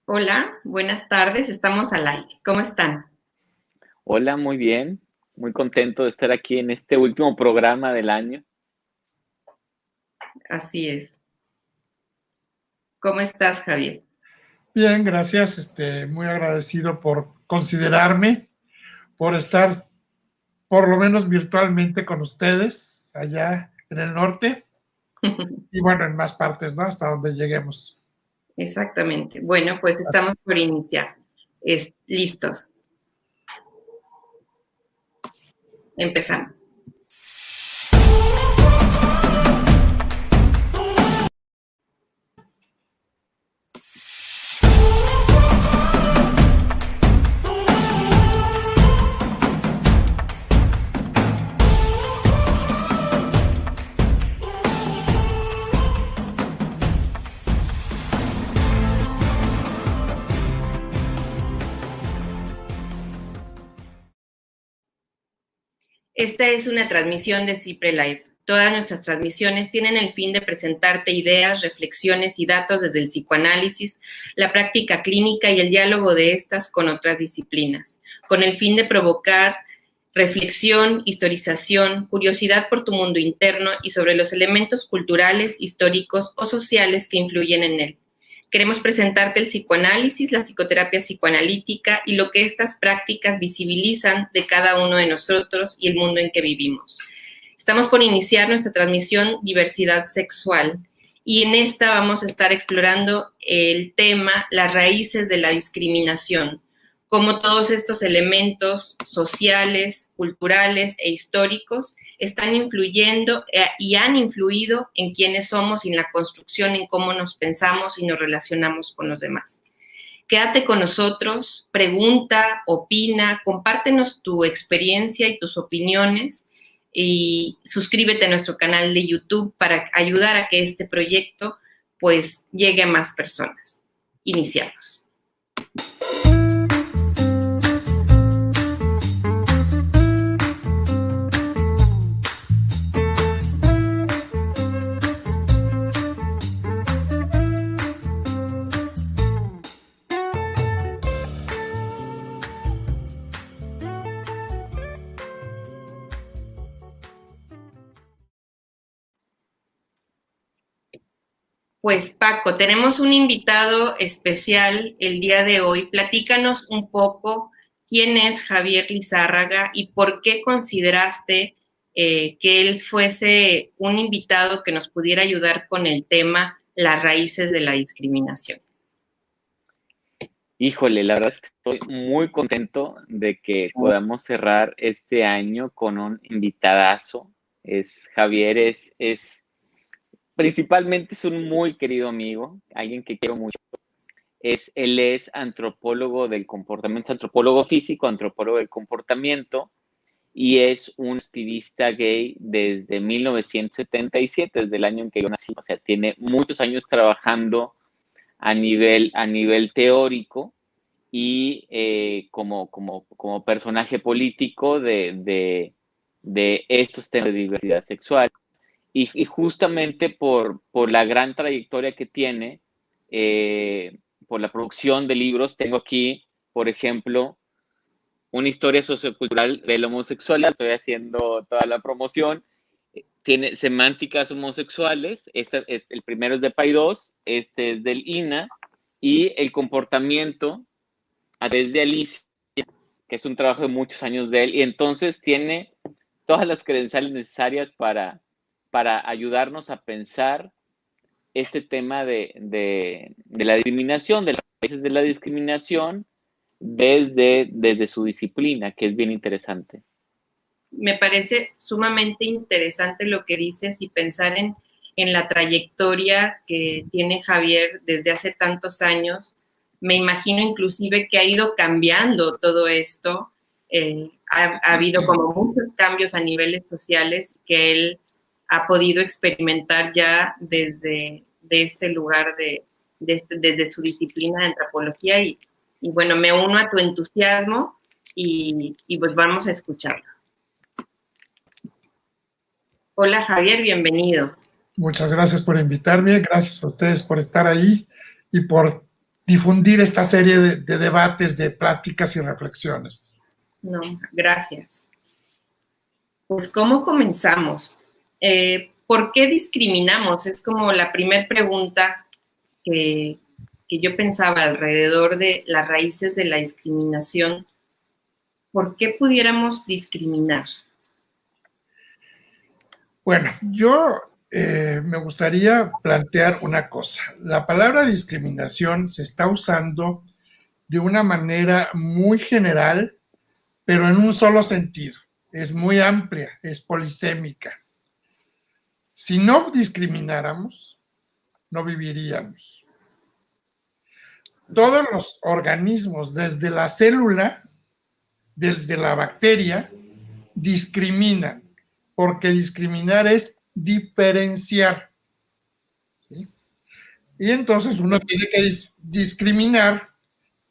Hola, buenas tardes, estamos al aire. ¿Cómo están? Hola, muy bien. Muy contento de estar aquí en este último programa del año. Así es. ¿Cómo estás, Javier? Bien, gracias. Muy agradecido por considerarme, por estar por lo menos virtualmente con ustedes allá en el norte y bueno, en más partes, ¿no? Hasta donde lleguemos. Exactamente. Bueno, pues estamos por iniciar. Listos. Empezamos. Esta es una transmisión de Cipre Live. Todas nuestras transmisiones tienen el fin de presentarte ideas, reflexiones y datos desde el psicoanálisis, la práctica clínica y el diálogo de estas con otras disciplinas, con el fin de provocar reflexión, historización, curiosidad por tu mundo interno y sobre los elementos culturales, históricos o sociales que influyen en él. Queremos presentarte el psicoanálisis, la psicoterapia psicoanalítica y lo que estas prácticas visibilizan de cada uno de nosotros y el mundo en que vivimos. Estamos por iniciar nuestra transmisión Diversidad Sexual y en esta vamos a estar explorando el tema las raíces de la discriminación, cómo todos estos elementos sociales, culturales e históricos están influyendo y han influido en quiénes somos y en la construcción, en cómo nos pensamos y nos relacionamos con los demás. Quédate con nosotros, pregunta, opina, compártenos tu experiencia y tus opiniones y suscríbete a nuestro canal de YouTube para ayudar a que este proyecto pues llegue a más personas. Iniciamos. Pues Paco, tenemos un invitado especial el día de hoy. Platícanos un poco quién es Javier Lizárraga y por qué consideraste que él fuese un invitado que nos pudiera ayudar con el tema las raíces de la discriminación. Híjole, la verdad es que estoy muy contento de que podamos cerrar este año con un invitadazo. Javier principalmente es un muy querido amigo, alguien que quiero mucho. Él es antropólogo del comportamiento, antropólogo físico, antropólogo del comportamiento, y es un activista gay desde 1977, desde el año en que yo nací. O sea, tiene muchos años trabajando a nivel teórico y como personaje político de estos temas de diversidad sexual. Y justamente por la gran trayectoria que tiene, por la producción de libros, tengo aquí, por ejemplo, una historia sociocultural de la homosexualidad. Estoy haciendo toda la promoción. Tiene semánticas homosexuales. El primero es de Paidós, este es del INA, y el comportamiento desde Alicia, que es un trabajo de muchos años de él, y entonces tiene todas las credenciales necesarias para ayudarnos a pensar este tema de la discriminación, de las raíces de la discriminación, desde su disciplina, que es bien interesante. Me parece sumamente interesante lo que dices y pensar en la trayectoria que tiene Javier desde hace tantos años. Me imagino inclusive que ha ido cambiando todo esto. Ha habido como muchos cambios a niveles sociales que él ha podido experimentar ya desde de este lugar, desde su disciplina de antropología. Y bueno, me uno a tu entusiasmo y pues vamos a escucharlo. Hola Javier, bienvenido. Muchas gracias por invitarme, gracias a ustedes por estar ahí y por difundir esta serie de debates, de pláticas y reflexiones. No, gracias. Pues, ¿cómo comenzamos? ¿Por qué discriminamos? Es como la primera pregunta que yo pensaba alrededor de las raíces de la discriminación. ¿Por qué pudiéramos discriminar? Bueno, yo me gustaría plantear una cosa. La palabra discriminación se está usando de una manera muy general, pero en un solo sentido. Es muy amplia, es polisémica. Si no discrimináramos, no viviríamos. Todos los organismos, desde la célula, desde la bacteria, discriminan, porque discriminar es diferenciar. ¿Sí? Y entonces uno tiene que discriminar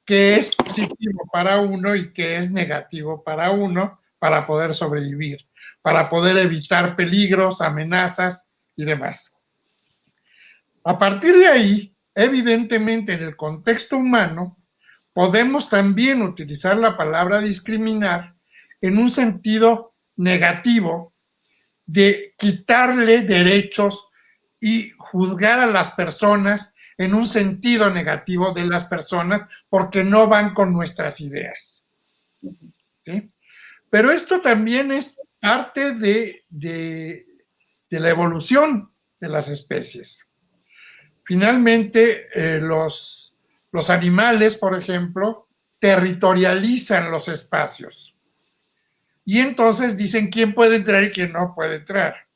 qué es positivo para uno y qué es negativo para uno para poder sobrevivir, para poder evitar peligros, amenazas y demás. A partir de ahí, evidentemente en el contexto humano, podemos también utilizar la palabra discriminar en un sentido negativo de quitarle derechos y juzgar a las personas en un sentido negativo de las personas porque no van con nuestras ideas. ¿Sí? Pero esto también es parte de la evolución de las especies. Finalmente, los animales, por ejemplo, territorializan los espacios. Y entonces dicen quién puede entrar y quién no puede entrar.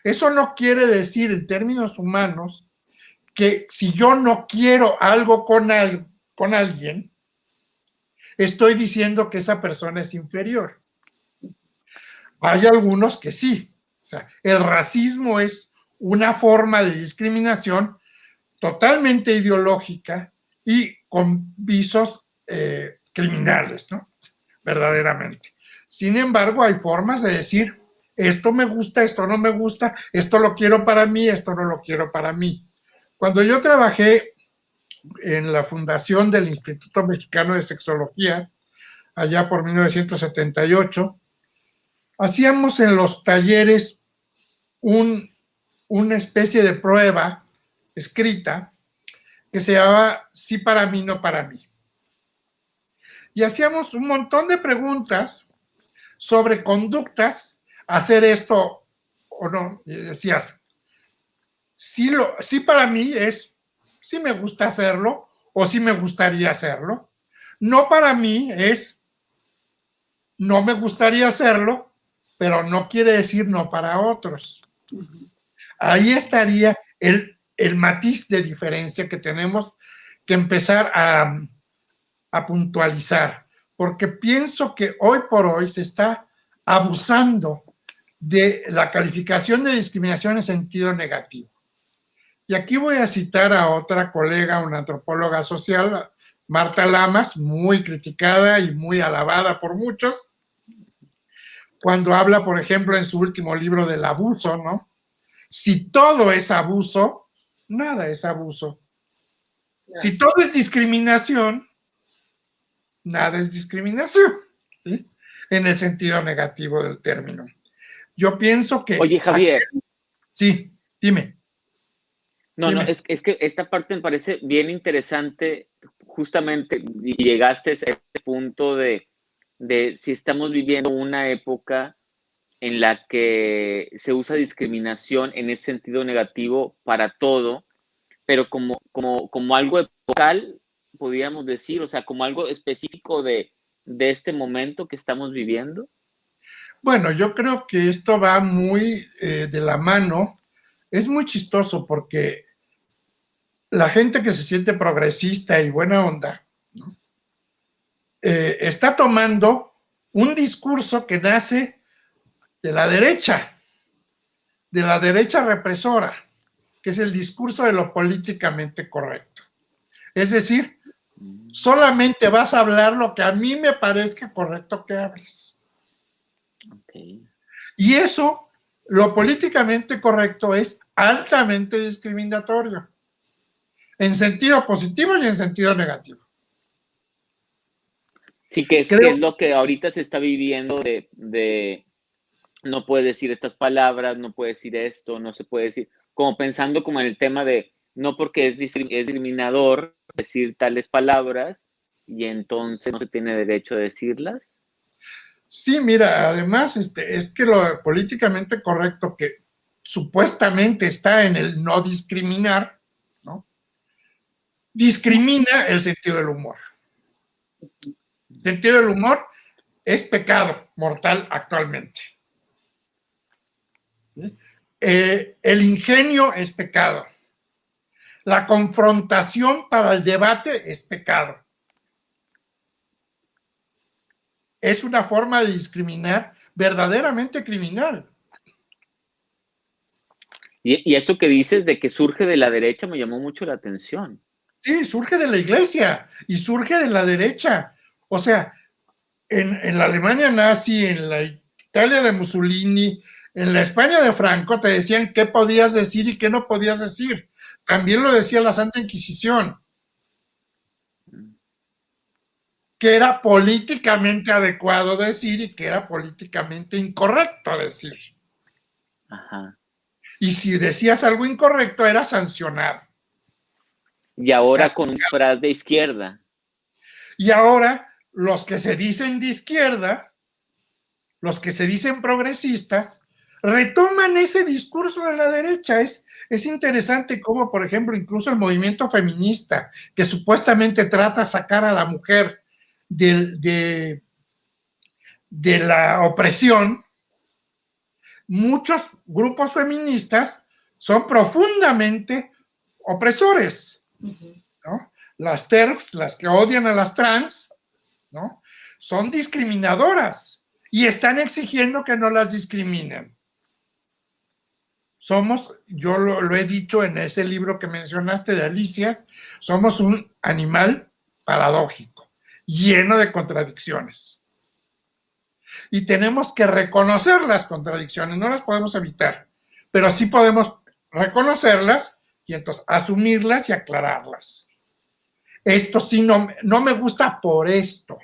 Eso no quiere decir, en términos humanos, que si yo no quiero algo con alguien, estoy diciendo que esa persona es inferior. Hay algunos que sí. O sea, el racismo es una forma de discriminación totalmente ideológica y con visos criminales, ¿no? Verdaderamente. Sin embargo, hay formas de decir, esto me gusta, esto no me gusta, esto lo quiero para mí, esto no lo quiero para mí. Cuando yo trabajé en la fundación del Instituto Mexicano de Sexología, allá por 1978, hacíamos en los talleres una especie de prueba escrita que se llamaba Sí para mí, no para mí. Y hacíamos un montón de preguntas sobre conductas, hacer esto o no. Y decías, sí para mí es, sí me gusta hacerlo o sí me gustaría hacerlo. No para mí es, no me gustaría hacerlo, pero no quiere decir no para otros. Ahí estaría el matiz de diferencia que tenemos que empezar a puntualizar, porque pienso que hoy por hoy se está abusando de la calificación de discriminación en sentido negativo. Y aquí voy a citar a otra colega, una antropóloga social, Marta Lamas, muy criticada y muy alabada por muchos, cuando habla, por ejemplo, en su último libro del abuso, ¿no? Si todo es abuso, nada es abuso. Si todo es discriminación, nada es discriminación, ¿sí? En el sentido negativo del término. Yo pienso que... Oye, Javier. Sí, dime. No, dime. No, es que esta parte me parece bien interesante, justamente, y llegaste a ese punto de si estamos viviendo una época en la que se usa discriminación en ese sentido negativo para todo, pero como algo epocal, podríamos decir, o sea, como algo específico de este momento que estamos viviendo. Bueno, yo creo que esto va muy de la mano. Es muy chistoso porque la gente que se siente progresista y buena onda, ¿no? Está tomando un discurso que nace de la derecha represora, que es el discurso de lo políticamente correcto. Es decir, solamente vas a hablar lo que a mí me parezca correcto que hables. Okay. Y eso, lo políticamente correcto, es altamente discriminatorio. en sentido positivo y en sentido negativo. Sí, que es lo que ahorita se está viviendo de no puede decir estas palabras, no puede decir esto, no se puede decir, como pensando como en el tema de no porque es discriminador decir tales palabras y entonces no se tiene derecho a decirlas. Sí, mira, además es que lo políticamente correcto que supuestamente está en el no discriminar, ¿no? Discrimina el sentido del humor. El sentido del humor es pecado mortal actualmente. ¿Sí? El ingenio es pecado. La confrontación para el debate es pecado. Es una forma de discriminar verdaderamente criminal. Y esto que dices de que surge de la derecha me llamó mucho la atención. Sí, surge de la iglesia y surge de la derecha. O sea, en la Alemania nazi, en la Italia de Mussolini, en la España de Franco, te decían qué podías decir y qué no podías decir. También lo decía la Santa Inquisición, que era políticamente adecuado decir y que era políticamente incorrecto decir. Ajá. Y si decías algo incorrecto, era sancionado. Y ahora con un disfraz de izquierda. Y ahora, los que se dicen de izquierda, los que se dicen progresistas, retoman ese discurso de la derecha. Es interesante cómo, por ejemplo, incluso el movimiento feminista, que supuestamente trata de sacar a la mujer de la opresión, muchos grupos feministas son profundamente opresores, ¿no? Las TERFs, las que odian a las trans, ¿no? Son discriminadoras y están exigiendo que no las discriminen. Yo lo he dicho en ese libro que mencionaste de Alicia, somos un animal paradójico, lleno de contradicciones. Y tenemos que reconocer las contradicciones, no las podemos evitar, pero sí podemos reconocerlas y entonces asumirlas y aclararlas. Esto sí no me gusta por esto.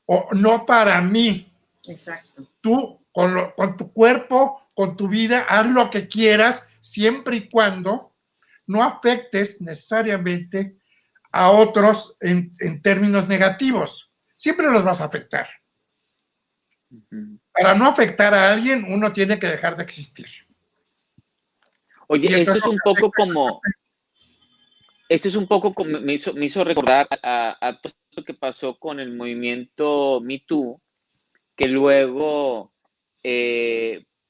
O no para mí. Exacto. Tú, con tu cuerpo, con tu vida, haz lo que quieras, siempre y cuando no afectes necesariamente a otros en términos negativos. Siempre los vas a afectar. Para no afectar a alguien, uno tiene que dejar de existir. Oye, esto es un poco como... Esto es un poco como me hizo recordar a todo esto que pasó con el movimiento Me Too, que luego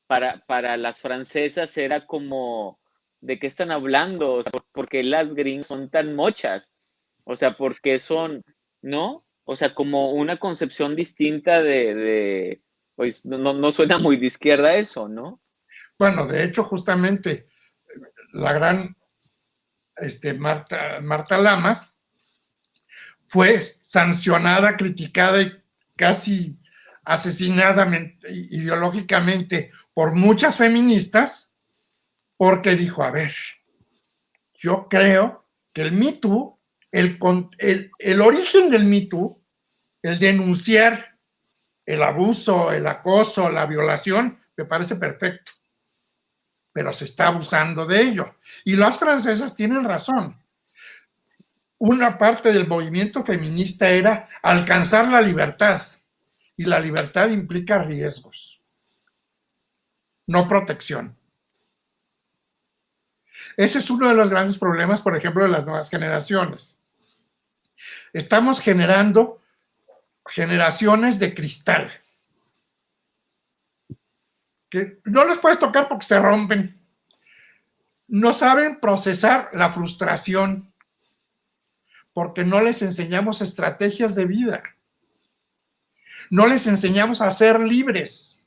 para las francesas era como, ¿de qué están hablando? O sea, ¿por qué las gringas son tan mochas? O sea, ¿por qué son, no? O sea, como una concepción distinta pues no suena muy de izquierda eso, ¿no? Bueno, de hecho, justamente la gran Marta Lamas fue sancionada, criticada y casi asesinada ideológicamente por muchas feministas porque dijo, a ver, yo creo que el Me Too, el origen del Me Too, el denunciar el abuso, el acoso, la violación, me parece perfecto, pero se está abusando de ello. Y las francesas tienen razón. Una parte del movimiento feminista era alcanzar la libertad, y la libertad implica riesgos, no protección. Ese es uno de los grandes problemas, por ejemplo, de las nuevas generaciones. Estamos generando generaciones de cristal, que no les puedes tocar porque se rompen. No saben procesar la frustración, porque no les enseñamos estrategias de vida. No les enseñamos a ser libres.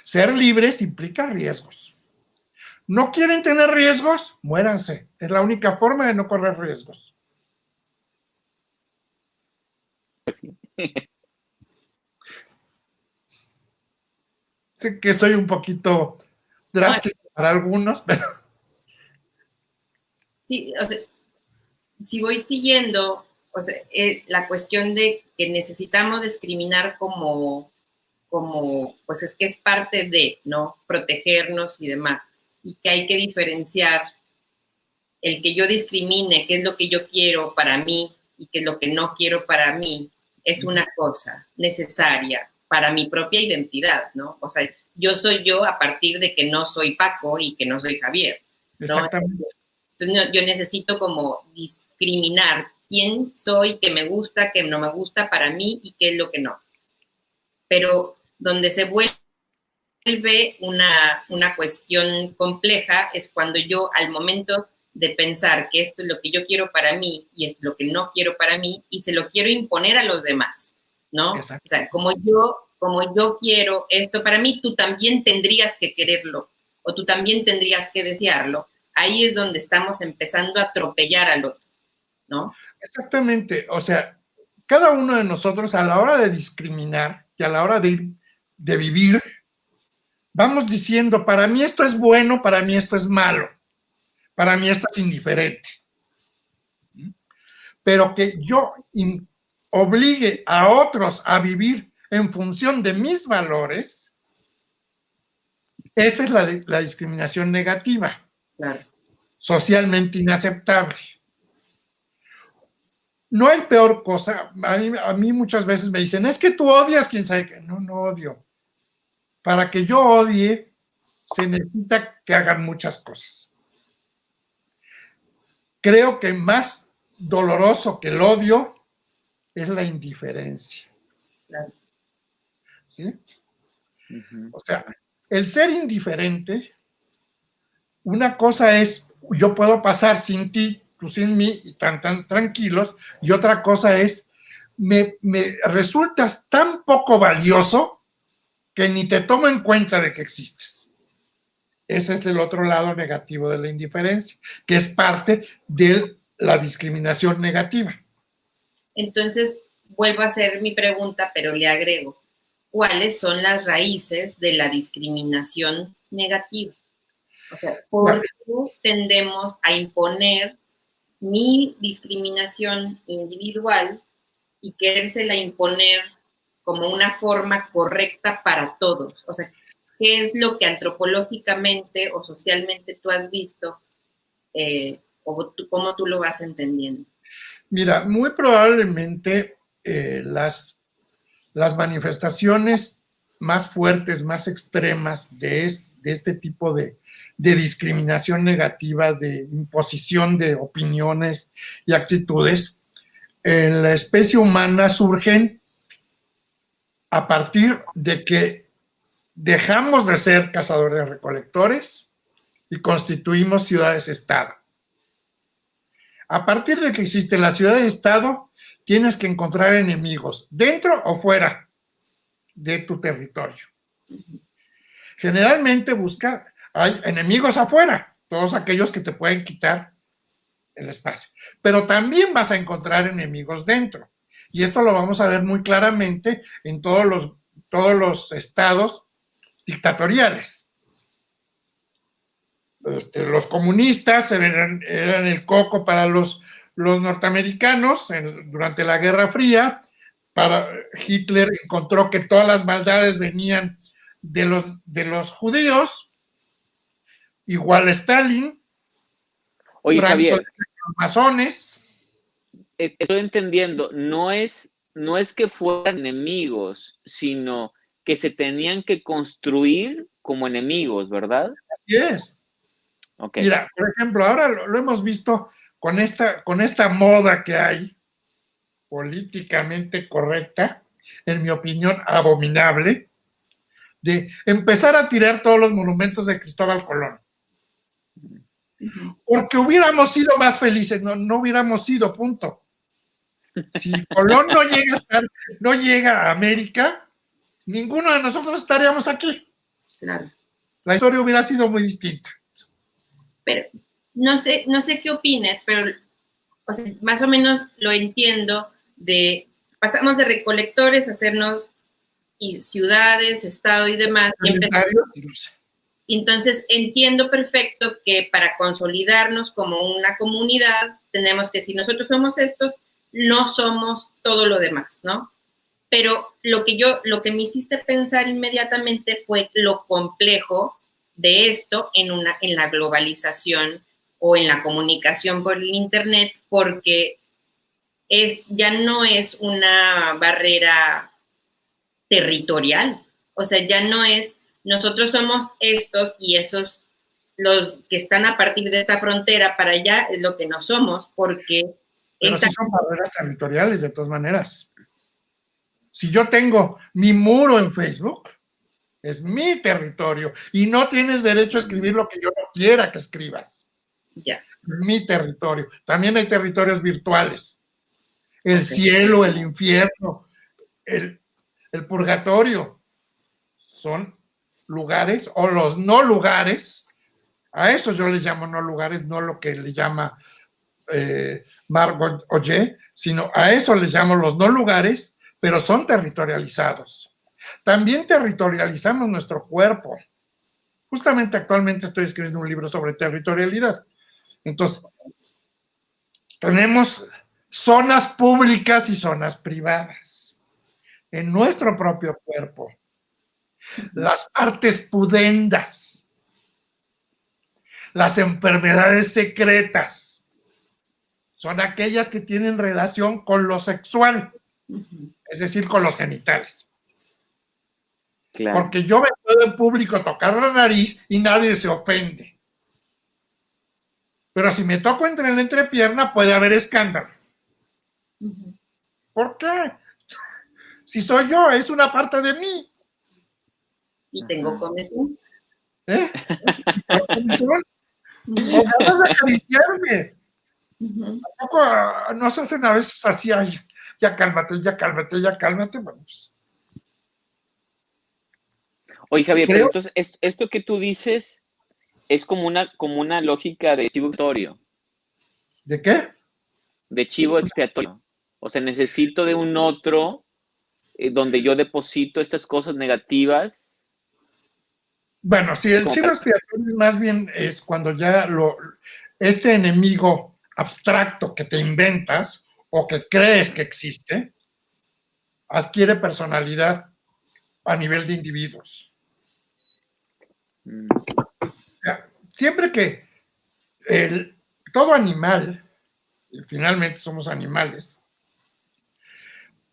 Ser libres implica riesgos. ¿No quieren tener riesgos? Muéranse. Es la única forma de no correr riesgos. Pues sí. Sé que soy un poquito drástico para algunos, pero sí, o sea, si voy siguiendo, o sea, la cuestión de que necesitamos discriminar como, pues es que es parte de, ¿no? Protegernos y demás. Y que hay que diferenciar el que yo discrimine, qué es lo que yo quiero para mí y qué es lo que no quiero para mí, es una cosa necesaria para mi propia identidad, ¿no? O sea, yo soy yo a partir de que no soy Paco y que no soy Javier, ¿no? Exactamente. Entonces, yo necesito como discriminar quién soy, qué me gusta, qué no me gusta para mí y qué es lo que no. Pero donde se vuelve una cuestión compleja es cuando yo al momento de pensar que esto es lo que yo quiero para mí y esto es lo que no quiero para mí y se lo quiero imponer a los demás, ¿no? Exacto. O sea, como yo quiero esto para mí, tú también tendrías que quererlo o tú también tendrías que desearlo. Ahí es donde estamos empezando a atropellar al otro, ¿no? Exactamente. O sea, cada uno de nosotros a la hora de discriminar y a la hora de vivir, vamos diciendo, para mí esto es bueno, para mí esto es malo, para mí esto es indiferente. Pero que yo obligue a otros a vivir en función de mis valores, esa es la discriminación negativa, Claro. socialmente inaceptable. No hay peor cosa, a mí muchas veces me dicen, es que tú odias, quién sabe qué. No, no odio. Para que yo odie, se necesita que hagan muchas cosas. Creo que más doloroso que el odio es la indiferencia. Claro. ¿Sí? O sea, el ser indiferente, una cosa es, yo puedo pasar sin ti, tú sin mí, y tan tranquilos, y otra cosa es, me resultas tan poco valioso que ni te tomo en cuenta de que existes. Ese es el otro lado negativo de la indiferencia, que es parte de la discriminación negativa. Entonces, vuelvo a hacer mi pregunta, pero le agrego, ¿cuáles son las raíces de la discriminación negativa? O sea, ¿por qué tendemos a imponer mi discriminación individual y querérsela imponer como una forma correcta para todos? O sea, ¿qué es lo que antropológicamente o socialmente tú has visto o cómo tú lo vas entendiendo? Mira, muy probablemente las manifestaciones más fuertes, más extremas de este tipo de discriminación negativa, de imposición de opiniones y actitudes, en la especie humana surgen a partir de que dejamos de ser cazadores-recolectores y constituimos ciudades-estado. A partir de que existe la ciudad-estado, tienes que encontrar enemigos, dentro o fuera de tu territorio. Generalmente hay enemigos afuera, todos aquellos que te pueden quitar el espacio, pero también vas a encontrar enemigos dentro. Y esto lo vamos a ver muy claramente en todos los estados dictatoriales. Los comunistas eran el coco para los norteamericanos durante la Guerra Fría. Hitler encontró que todas las maldades venían de los judíos, igual Stalin. Oye, Franco, Javier, de los masones. Estoy entendiendo, no es que fueran enemigos, sino que se tenían que construir como enemigos, ¿verdad? Así es. Okay. Mira, por ejemplo, ahora lo hemos visto con esta moda que hay, políticamente correcta, en mi opinión, abominable, de empezar a tirar todos los monumentos de Cristóbal Colón. Porque hubiéramos sido más felices, no hubiéramos sido, punto. Si Colón no llega a América, ninguno de nosotros estaríamos aquí. Claro. La historia hubiera sido muy distinta. Pero no sé qué opines, pero o sea, más o menos lo entiendo pasamos de recolectores a hacernos ciudades, estado y demás. Entonces, entiendo perfecto que para consolidarnos como una comunidad, tenemos que, si nosotros somos estos, no somos todo lo demás, ¿no? Pero lo que me hiciste pensar inmediatamente fue lo complejo de esto en la globalización o en la comunicación por el Internet, porque ya no es una barrera territorial, o sea, ya no es, nosotros somos estos y esos, los que están a partir de esta frontera para allá es lo que no somos, porque... Pero sí son barreras territoriales, de todas maneras. Si yo tengo mi muro en Facebook, es mi territorio y no tienes derecho a escribir lo que yo no quiera que escribas. Ya. Mi territorio. También hay territorios virtuales. El cielo, el infierno, el purgatorio. Son lugares, o los no lugares. A eso yo les llamo no lugares, no lo que le llama Margot Oye, sino a eso les llamo los no lugares, pero son territorializados. También territorializamos nuestro cuerpo. Justamente actualmente estoy escribiendo un libro sobre territorialidad. Entonces, tenemos zonas públicas y zonas privadas en nuestro propio cuerpo. Las partes pudendas, las enfermedades secretas, son aquellas que tienen relación con lo sexual, es decir, con los genitales. Claro. Porque yo me puedo en público tocar la nariz y nadie se ofende. Pero si me toco entre la entrepierna puede haber escándalo. ¿Por qué? Si soy yo, es una parte de mí. Y tengo comezón. ¿Eh? ¿Tengo comezón? O ganas de acariciarme. Tampoco nos hacen a veces así, ay, ya cálmate, ya cálmate, ya cálmate. Bueno, pues. Oye, Javier, pero entonces, esto que tú dices es como una lógica de chivo expiatorio. ¿De qué? De chivo expiatorio. O sea, necesito de un otro donde yo deposito estas cosas negativas. Bueno, sí, el chivo expiatorio más bien es cuando ya este enemigo abstracto que te inventas o que crees que existe, adquiere personalidad a nivel de individuos. O sea, siempre que todo animal, y finalmente somos animales,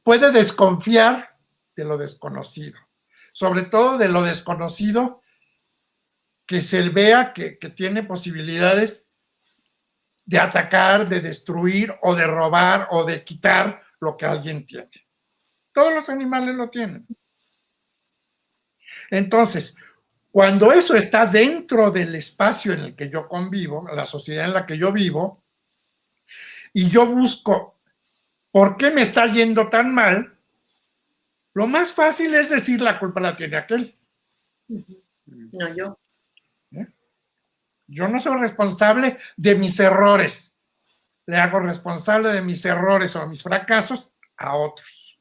puede desconfiar de lo desconocido, sobre todo de lo desconocido que se vea que tiene posibilidades de atacar, de destruir o de robar o de quitar lo que alguien tiene. Todos los animales lo tienen. Entonces, cuando eso está dentro del espacio en el que yo convivo, la sociedad en la que yo vivo, y yo busco por qué me está yendo tan mal, lo más fácil es decir la culpa la tiene aquel. No, yo. Yo no soy responsable de mis errores. Le hago responsable de mis errores o mis fracasos a otros.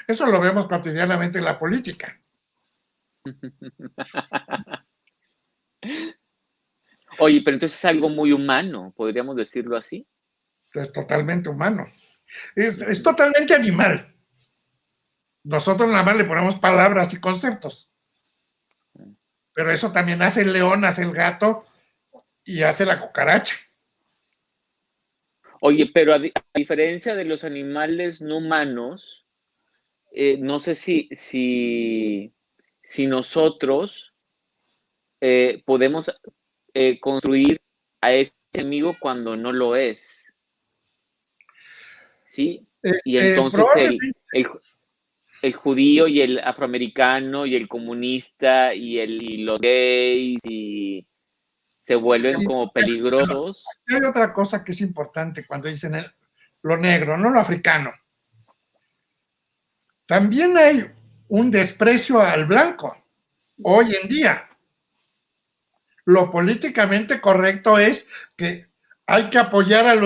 Eso lo vemos cotidianamente en la política. Oye, pero entonces es algo muy humano, podríamos decirlo así. Es totalmente humano. Es totalmente animal. Nosotros nada más le ponemos palabras y conceptos. Pero eso también hace el león, hace el gato y hace la cucaracha. Oye, pero a diferencia de los animales no humanos, no sé si nosotros podemos construir a ese enemigo cuando no lo es. ¿Sí? Y entonces el judío y el afroamericano y el comunista y los gays y se vuelven como peligrosos. Hay otra cosa que es importante cuando dicen lo negro, no lo africano. También hay un desprecio al blanco hoy en día. Lo políticamente correcto es que hay que apoyar a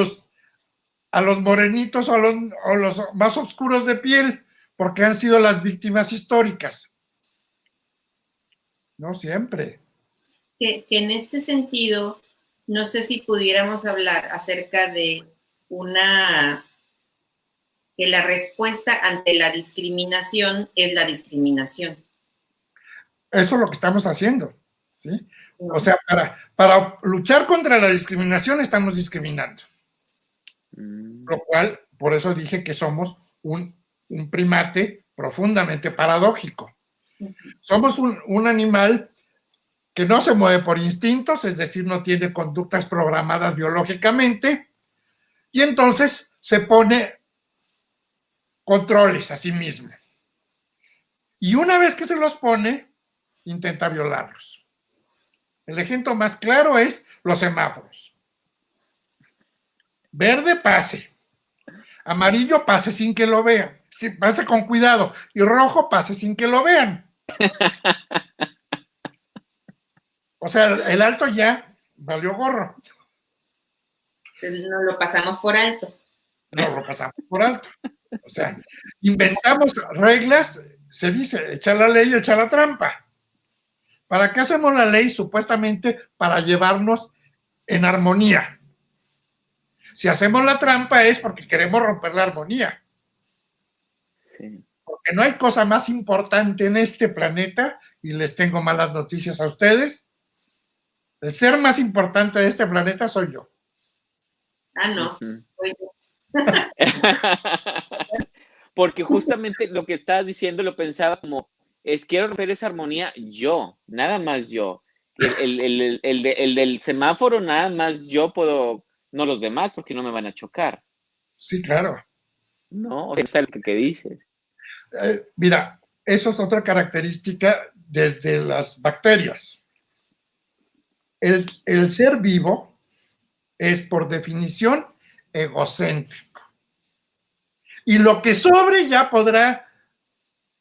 los morenitos o a los más oscuros de piel, porque han sido las víctimas históricas. No siempre. Que en este sentido, no sé si pudiéramos hablar acerca de que la respuesta ante la discriminación es la discriminación. Eso es lo que estamos haciendo, ¿sí? ¿No? O sea, para luchar contra la discriminación estamos discriminando. Lo cual, por eso dije que somos un primate profundamente paradójico. Somos un animal que no se mueve por instintos, es decir, no tiene conductas programadas biológicamente, y entonces se pone controles a sí mismo. Y una vez que se los pone, intenta violarlos. El ejemplo más claro es los semáforos. Verde, pase. Amarillo, pase sin que lo vean. Pase con cuidado. Y rojo, pase sin que lo vean. O sea, el alto ya valió gorro. No lo pasamos por alto. No lo pasamos por alto. O sea, inventamos reglas, se dice, echar la ley, echar la trampa. ¿Para qué hacemos la ley? Supuestamente para llevarnos en armonía. Si hacemos la trampa es porque queremos romper la armonía. Sí. Porque no hay cosa más importante en este planeta, y les tengo malas noticias a ustedes. El ser más importante de este planeta soy yo. Ah, no. Soy yo. Porque justamente lo que estabas diciendo lo pensaba como, quiero romper esa armonía yo, nada más yo. El del semáforo, nada más yo puedo, no los demás, porque no me van a chocar. Sí, claro. No, o sea, es lo que dices. Mira, eso es otra característica desde las bacterias. El ser vivo es, por definición, egocéntrico. Y lo que sobre ya podrá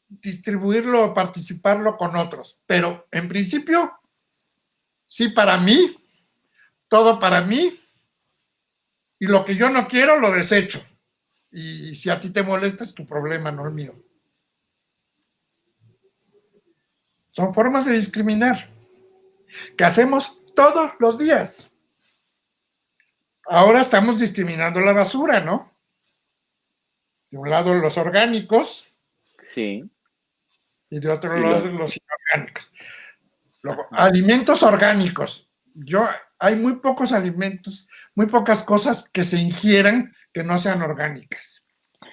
distribuirlo o participarlo con otros. Pero en principio, sí para mí, todo para mí, y lo que yo no quiero lo desecho. Y si a ti te molesta es tu problema, no el mío. Son formas de discriminar que hacemos todos los días. Ahora estamos discriminando la basura, ¿no? De un lado los orgánicos, Sí. y de otro lado los inorgánicos. Luego, alimentos orgánicos. Hay muy pocos alimentos, muy pocas cosas que se ingieran que no sean orgánicas.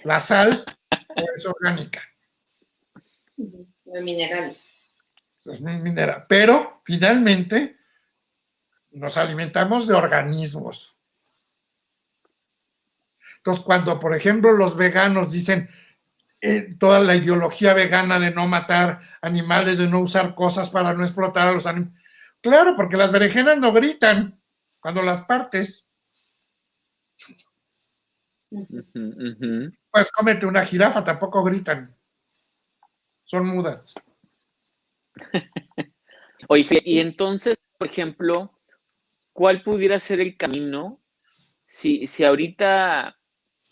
La sal es orgánica. De minerales. Es mineral. Pero finalmente nos alimentamos de organismos. Entonces, cuando, por ejemplo, los veganos dicen toda la ideología vegana de no matar animales, de no usar cosas para no explotar a los animales. Claro, porque las berenjenas no gritan cuando las partes. Pues cómete una jirafa, tampoco gritan. Son mudas. Oye, y entonces, por ejemplo, ¿cuál pudiera ser el camino si ahorita,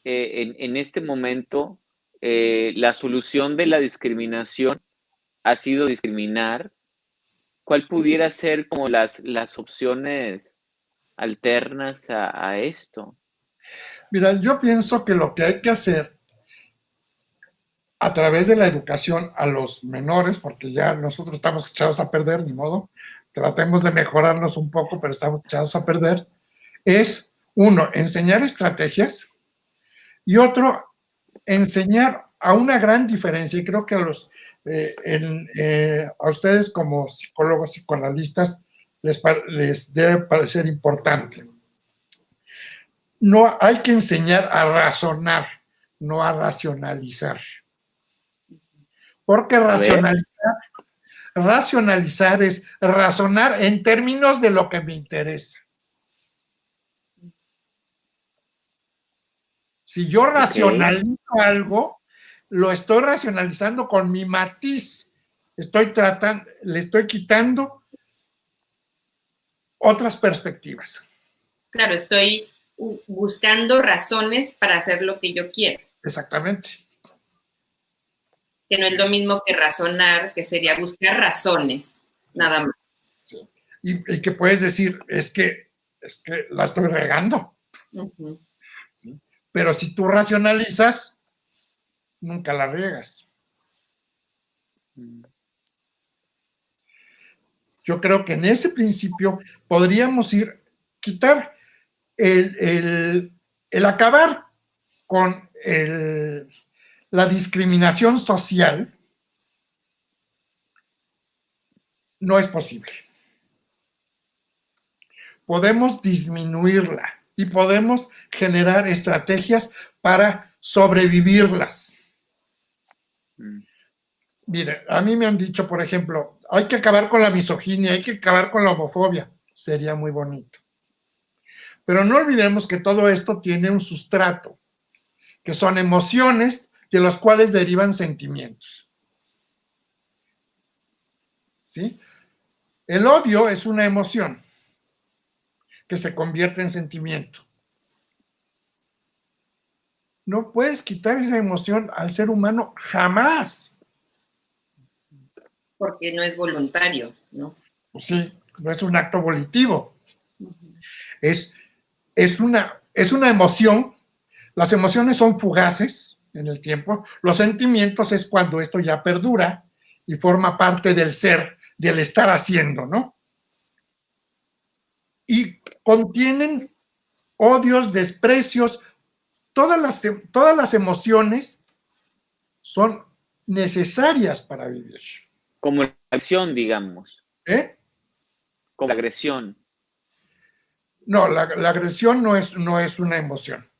en este momento, la solución de la discriminación ha sido discriminar? ¿Cuál pudiera ser como las opciones alternas a esto? Mira, yo pienso que lo que hay que hacer a través de la educación a los menores, porque ya nosotros estamos echados a perder, ni modo, tratemos de mejorarnos un poco, pero estamos echados a perder, es, uno, enseñar estrategias, y otro, enseñar a una gran diferencia, y creo que a ustedes como psicólogos, psicoanalistas, les debe parecer importante. No hay que enseñar a razonar, no a racionalizar. Porque racionalizar es razonar en términos de lo que me interesa. Si yo racionalizo algo, lo estoy racionalizando con mi matiz. Le estoy quitando otras perspectivas. Claro, estoy buscando razones para hacer lo que yo quiero. Exactamente. Que no es lo mismo que razonar, que sería buscar razones. nada más. Sí. Y que puedes decir, es que la estoy regando. Uh-huh. ¿Sí? Pero si tú racionalizas, nunca la riegas. Yo creo que en ese principio podríamos quitar el acabar con la discriminación social. No es posible. Podemos disminuirla y podemos generar estrategias para sobrevivirlas. Mire, a mí me han dicho, por ejemplo, hay que acabar con la misoginia, hay que acabar con la homofobia. Sería muy bonito. Pero no olvidemos que todo esto tiene un sustrato, que son emociones de los cuales derivan sentimientos. ¿Sí? El odio es una emoción que se convierte en sentimiento. No puedes quitar esa emoción al ser humano jamás. Porque no es voluntario, ¿no? Pues sí, no es un acto volitivo. Uh-huh. Es una emoción. Las emociones son fugaces en el tiempo. Los sentimientos es cuando esto ya perdura y forma parte del ser, del estar haciendo, ¿no? Y contienen odios, desprecios, todas las emociones son necesarias para vivir. Como la agresión, digamos. ¿Eh? Como la agresión. No, la agresión no es una emoción.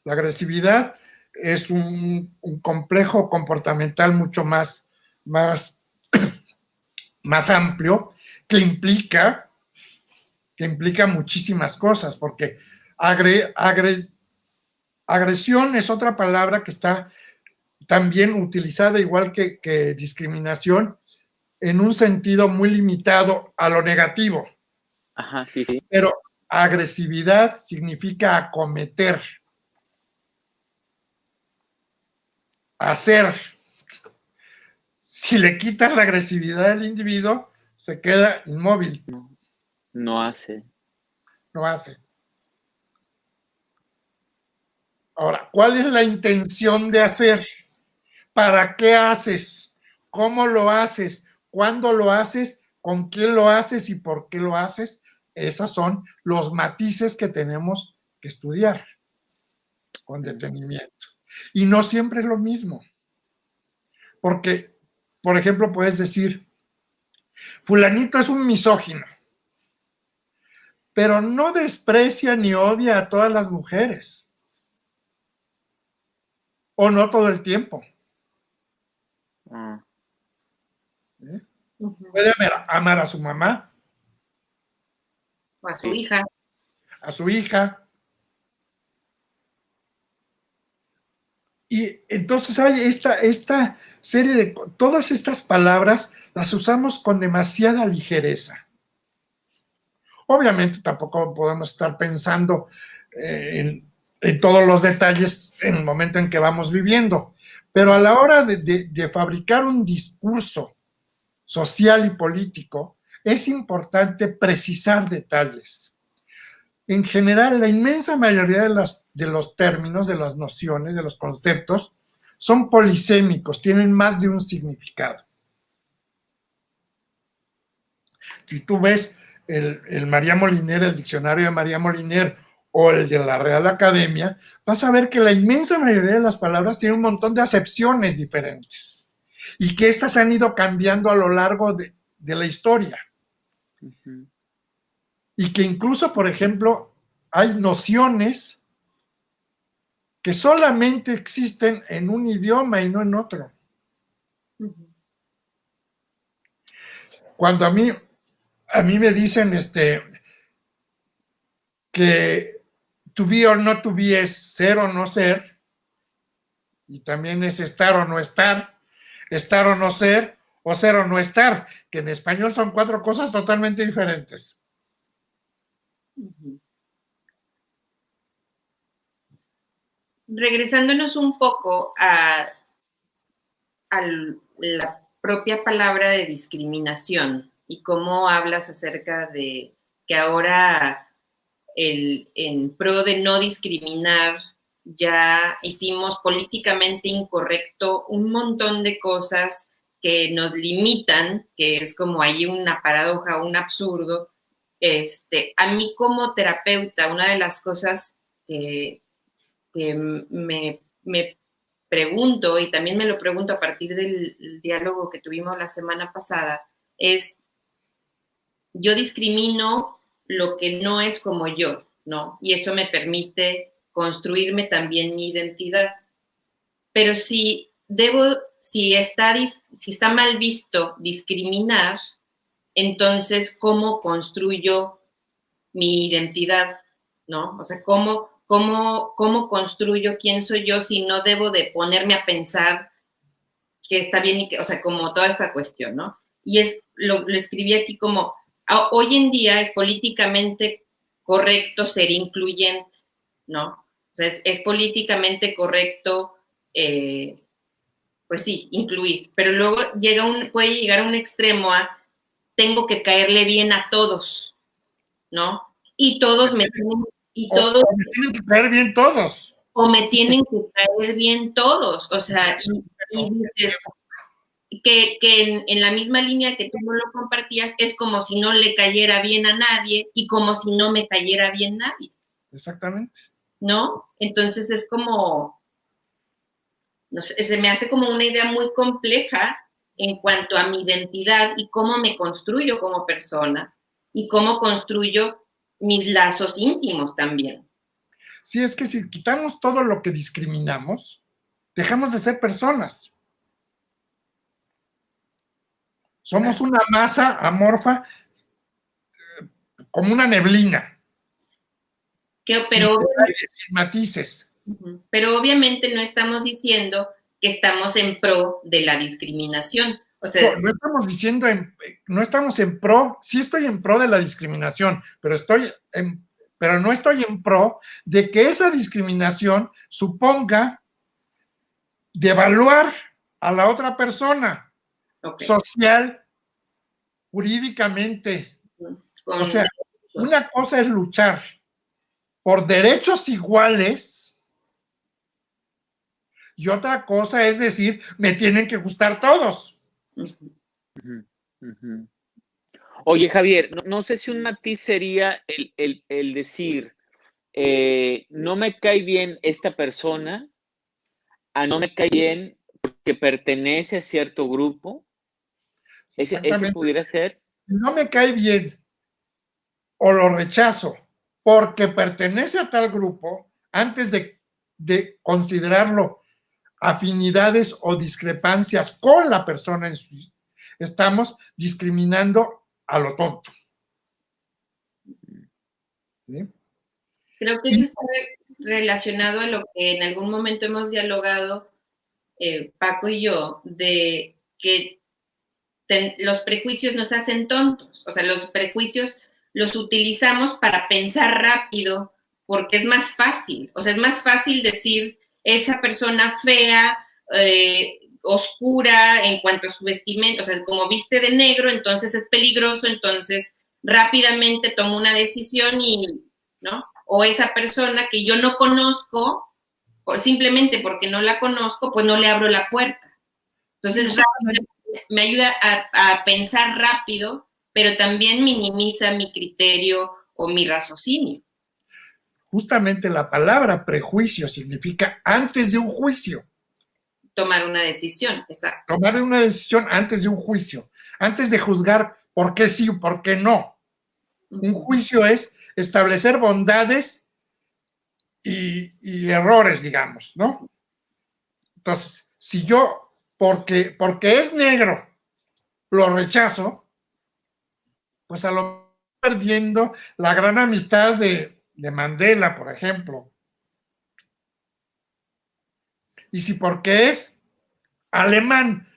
La agresividad es un complejo comportamental mucho más amplio que implica muchísimas cosas, porque agresión es otra palabra que está también utilizada igual que discriminación en un sentido muy limitado a lo negativo. Ajá, sí, sí. Pero agresividad significa acometer, hacer. Si le quitas la agresividad al individuo, se queda inmóvil. No hace. No hace. Ahora, ¿cuál es la intención de hacer? ¿Para qué haces? ¿Cómo lo haces? ¿Cuándo lo haces? ¿Con quién lo haces y por qué lo haces? Esos son los matices que tenemos que estudiar con detenimiento. Y no siempre es lo mismo. Porque, por ejemplo, puedes decir, fulanito es un misógino, pero no desprecia ni odia a todas las mujeres. O no todo el tiempo. ¿Eh? Uh-huh. Puede amar a su mamá. O a su hija. A su hija. Y entonces hay esta serie de... Todas estas palabras las usamos con demasiada ligereza. Obviamente tampoco podemos estar pensando en todos los detalles en el momento en que vamos viviendo, pero a la hora de fabricar un discurso social y político, es importante precisar detalles. En general, la inmensa mayoría de los términos, de las nociones, de los conceptos, son polisémicos, tienen más de un significado. Si tú ves el María Moliner, el diccionario de María Moliner o el de la Real Academia, vas a ver que la inmensa mayoría de las palabras tienen un montón de acepciones diferentes y que estas han ido cambiando a lo largo de la historia. Uh-huh. Y que incluso, por ejemplo, hay nociones que solamente existen en un idioma y no en otro. Uh-huh. Cuando a mí me dicen que to be or not to be es ser o no ser, y también es estar o no estar o no ser, o ser o no estar, que en español son 4 cosas totalmente diferentes. Uh-huh. Regresándonos un poco a la propia palabra de discriminación y cómo hablas acerca de que ahora en pro de no discriminar ya hicimos políticamente incorrecto un montón de cosas que nos limitan, que es como ahí una paradoja, un absurdo. A mí como terapeuta, una de las cosas que me pregunto, y también me lo pregunto a partir del diálogo que tuvimos la semana pasada, es, yo discrimino lo que no es como yo, ¿no? Y eso me permite construirme también mi identidad. Pero si está mal visto discriminar, entonces, ¿cómo construyo mi identidad? ¿No? O sea, ¿cómo construyo quién soy yo si no debo de ponerme a pensar que está bien y que, o sea, como toda esta cuestión, ¿no? Y lo escribí aquí como, hoy en día es políticamente correcto ser incluyente, ¿no? O sea, es políticamente correcto, pues sí, incluir, pero luego puede llegar a un extremo a tengo que caerle bien a todos, ¿no? Y todos me tienen, o me tienen que caer bien todos. O me tienen que caer bien todos, o sea, y dices que en la misma línea que tú no lo compartías, es como si no le cayera bien a nadie y como si no me cayera bien nadie. Exactamente. ¿No? Entonces es como, no sé, se me hace como una idea muy compleja en cuanto a mi identidad y cómo me construyo como persona y cómo construyo mis lazos íntimos también. Sí, es que si quitamos todo lo que discriminamos, dejamos de ser personas. Somos una masa amorfa, como una neblina. Sin matices. Pero obviamente no estamos diciendo que estamos en pro de la discriminación. O sea, no estamos diciendo, no estamos en pro, sí estoy en pro de la discriminación, pero no estoy en pro de que esa discriminación suponga devaluar a la otra persona, social, jurídicamente. O sea, una cosa es luchar por derechos iguales y otra cosa es decir, me tienen que gustar todos. Oye, Javier, no sé si un matiz sería el decir, no me cae bien esta persona, no me cae bien porque pertenece a cierto grupo. ¿Ese pudiera ser? Si no me cae bien o lo rechazo porque pertenece a tal grupo, antes de considerarlo afinidades o discrepancias con la persona en sí, estamos discriminando a lo tonto. ¿Sí? Creo que eso está relacionado a lo que en algún momento hemos dialogado Paco y yo, de que los prejuicios nos hacen tontos. O sea, los prejuicios los utilizamos para pensar rápido porque es más fácil. O sea, es más fácil decir esa persona fea, oscura en cuanto a su vestimenta, o sea, como viste de negro, entonces es peligroso, entonces rápidamente tomo una decisión y, ¿no? O esa persona que yo no conozco, simplemente porque no la conozco, pues no le abro la puerta. Entonces, me ayuda a pensar rápido, pero también minimiza mi criterio o mi raciocinio. Justamente la palabra prejuicio significa antes de un juicio. Tomar una decisión, exacto. Tomar una decisión antes de un juicio, antes de juzgar por qué sí o por qué no. Un juicio es establecer bondades y errores, digamos, ¿no? Entonces, si yo, porque es negro, lo rechazo, pues a lo mejor perdiendo la gran amistad de Mandela, por ejemplo. Y si porque es alemán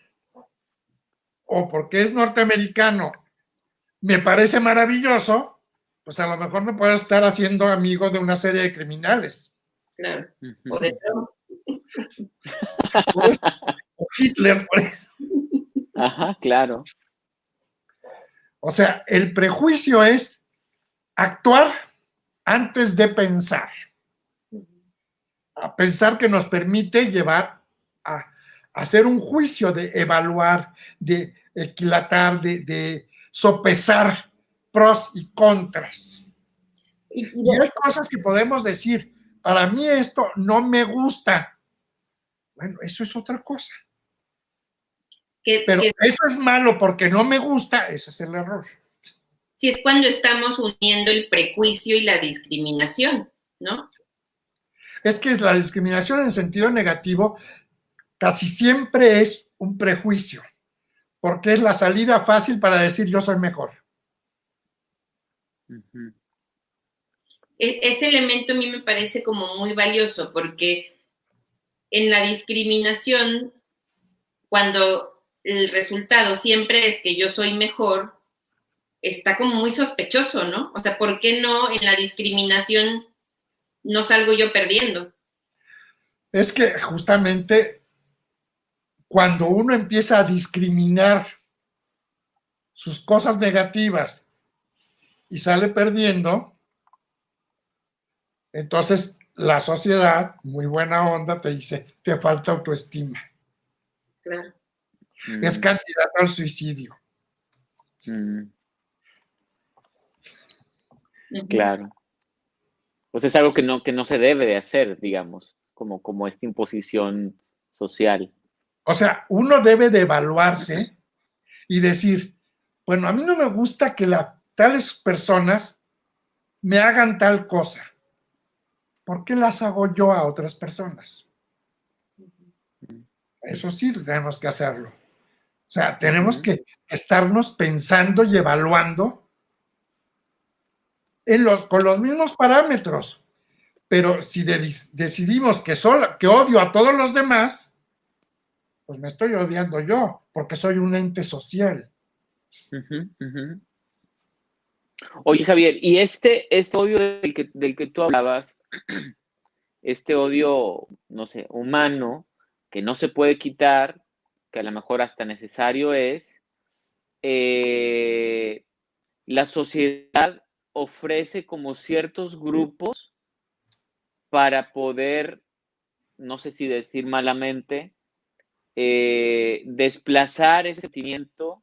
o porque es norteamericano me parece maravilloso, pues a lo mejor me puedo estar haciendo amigo de una serie de criminales. Claro. O de Trump. O Hitler, por eso. Ajá, claro. O sea, el prejuicio es actuar antes de pensar. A pensar que nos permite llevar a hacer un juicio, de evaluar, de equilatar, de sopesar pros y contras. Y hay cosas que podemos decir, para mí esto no me gusta. Bueno, eso es otra cosa. Pero eso es malo porque no me gusta, ese es el error. Sí, es cuando estamos uniendo el prejuicio y la discriminación, ¿no? Es que la discriminación en sentido negativo casi siempre es un prejuicio, porque es la salida fácil para decir yo soy mejor. Uh-huh. Ese elemento a mí me parece como muy valioso, porque en la discriminación, cuando el resultado siempre es que yo soy mejor, está como muy sospechoso, ¿no? O sea, ¿por qué no en la discriminación no salgo yo perdiendo? Es que justamente cuando uno empieza a discriminar sus cosas negativas y sale perdiendo, entonces la sociedad, muy buena onda, te dice, te falta autoestima. Claro. Es candidato al suicidio. Claro. Pues es algo que no se debe de hacer, digamos, como esta imposición social. O sea, uno debe de evaluarse y decir, bueno, a mí no me gusta que tales personas me hagan tal cosa. ¿Por qué las hago yo a otras personas? Eso sí, tenemos que hacerlo. O sea, tenemos que estarnos pensando y evaluando con los mismos parámetros. Pero si decidimos que odio a todos los demás, pues me estoy odiando yo, porque soy un ente social. Oye, Javier, y este odio del que tú hablabas, este odio, no sé, humano, que no se puede quitar, que a lo mejor hasta necesario es, la sociedad ofrece como ciertos grupos para poder, no sé si decir malamente, desplazar ese sentimiento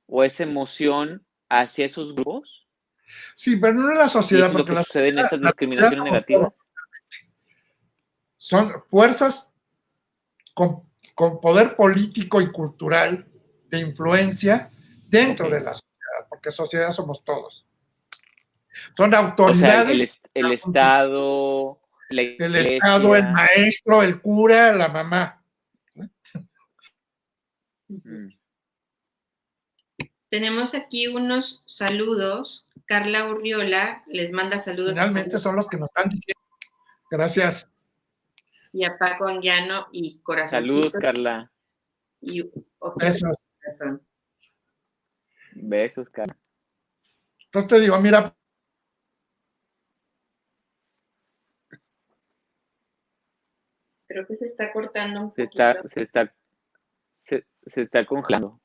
o esa emoción hacia esos grupos. Sí, pero no en la Y sociedad, eso es lo porque que sucede en estas discriminaciones negativas. Son fuerzas con poder político y cultural de influencia dentro de la sociedad, porque sociedad somos todos. Son autoridades. O sea, el Estado, la iglesia. El Estado, el maestro, el cura, la mamá. Tenemos aquí unos saludos. Carla Urriola les manda saludos. Finalmente son los que nos están diciendo. Gracias. Y a Paco Anguiano y Corazoncito. Saludos, Carla. Y besos. Besos, Carla. Entonces te digo, mira. Creo que se está cortando un poquito. Se está congelando,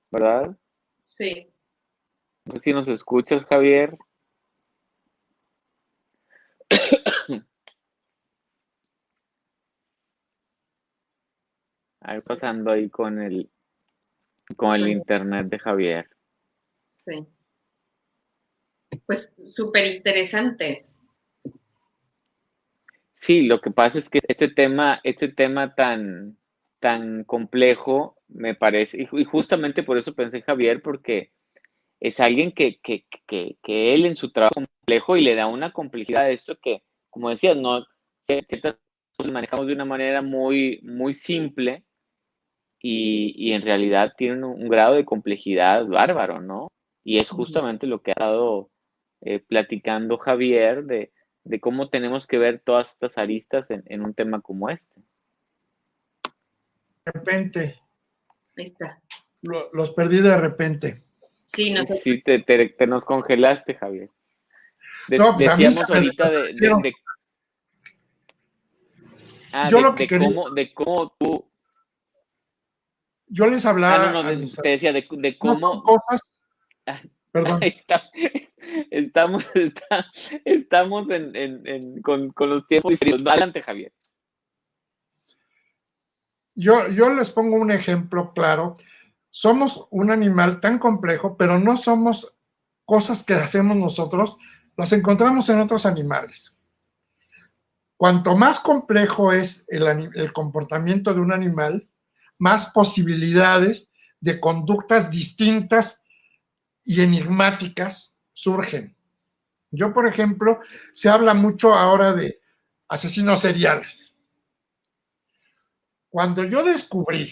¿verdad? Sí. No sé si nos escuchas, Javier. Ahí pasando ahí con el internet de Javier. Sí. Pues súper interesante. Sí, lo que pasa es que este tema tan complejo, me parece, y justamente por eso pensé en Javier, porque es alguien que él en su trabajo complejo y le da una complejidad a esto que, como decías, no ciertas cosas manejamos de una manera muy, muy simple y en realidad tienen un grado de complejidad bárbaro, ¿no? Y es justamente lo que ha estado platicando Javier de cómo tenemos que ver todas estas aristas en un tema como este. De repente. Ahí está. Los perdí de repente. Sí, no sé. Sí, te nos congelaste, Javier. No, pues decíamos ahorita yo lo que quería... de cómo tú... yo les hablaba no, te decía de cómo... No son cosas... Perdón. Estamos con los tiempos diferidos. Adelante, Javier. Yo les pongo un ejemplo claro. Somos un animal tan complejo, pero no somos cosas que hacemos nosotros, las encontramos en otros animales. Cuanto más complejo es el comportamiento de un animal, más posibilidades de conductas distintas y enigmáticas surgen. Yo, por ejemplo, se habla mucho ahora de asesinos seriales. Cuando yo descubrí